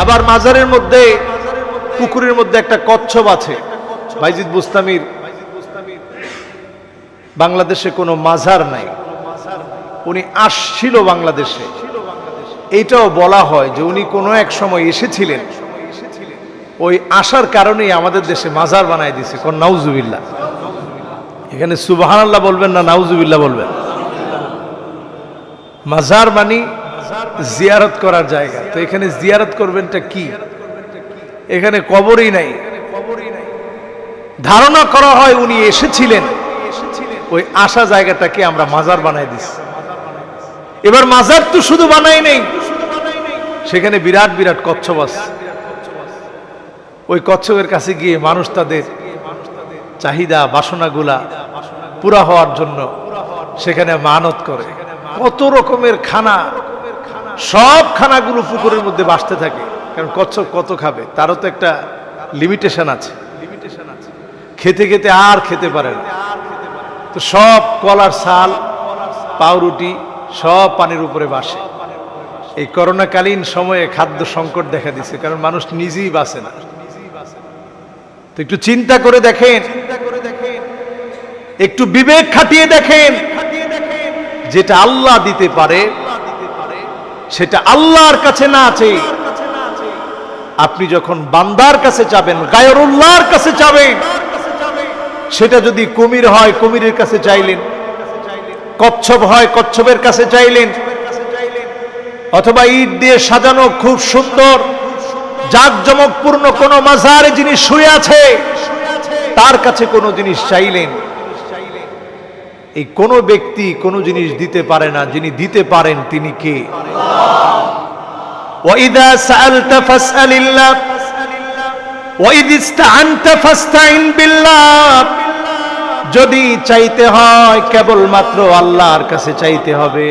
আবার মাজারের মধ্যে পুকুরের মধ্যে একটা কচ্ছপ আছে। বাইজিদ বুস্তামির বাংলাদেশে কোনো মাজার নাই, উনি আসছিল বাংলাদেশে। এইটাও বলা হয় যে উনি কোনো এক সময় এসেছিলেন, ওই আসার কারণেই আমাদের দেশে মাজার বানায় দিছে। কোন নাউজুবিল্লাহ। এখানে সুবহানাল্লাহ বলবেন না নাউজুবিল্লাহ বলবেন? মাজার মানে জিয়ারত করার জায়গা। তো এখানে জিয়ারত করবেনটা কি? এখানে কবরই নাই। ধারণা করা হয় উনি এসেছিলেন, ওই আসা জায়গাটাকে আমরা মাজার বানায় দিছি। এবার মাজার তো শুধু বানাই নেই, সেখানে বিরাট বিরাট কচ্ছপ আছে। ওই কচ্ছপের কাছে গিয়ে মানুষ তাদের চাহিদা বাসনাগুলা পুরা হওয়ার জন্য সেখানে মানত করে। কত রকমের খানা, সব খানাগুলো পুকুরের মধ্যে ভাসতে থাকে। কারণ কচ্ছপ কত খাবে, তারও তো একটা লিমিটেশন আছে। খেতে খেতে আর খেতে পারে না, তো সব কলার ছাল, পাউরুটি সব পানির উপরে ভাসে। এই করোনাকালীন সময়ে খাদ্য সংকট দেখা দিছে, কারণ মানুষ নিজেই বাঁচে না। তো একটু চিন্তা করে দেখেন, একটু বিবেক খাটিয়ে দেখেন, যেটা আল্লাহ দিতে পারে সেটা আল্লাহর কাছে না চেয়ে আপনি যখন বান্দার কাছে চাবেন, গায়রুল্লাহর কাছে চাবেন, সেটা যদি কুমির হয় কুমিরের কাছে চাইলেন, কচ্ছপ হয় কচ্ছপের কাছে চাইলেন, অথবা ইট দিয়ে সাজানো খুব সুন্দর জাঁকজমকপূর্ণ কোনো মাজারে যিনি শুয়ে আছে তার কাছে কোনো জিনিস চাইলেন, এই কোনো ব্যক্তি কোনো জিনিস দিতে পারে না। যিনি দিতে পারেন তিনি কে? ওয়াইদা সাআলতা ফাসআলিল্লাহ ওয়াইদ ইসতাআনতা ফাসতাইন বিল্লাহ। যদি চাইতে হয় কেবলমাত্র আল্লাহর কাছে চাইতে হবে।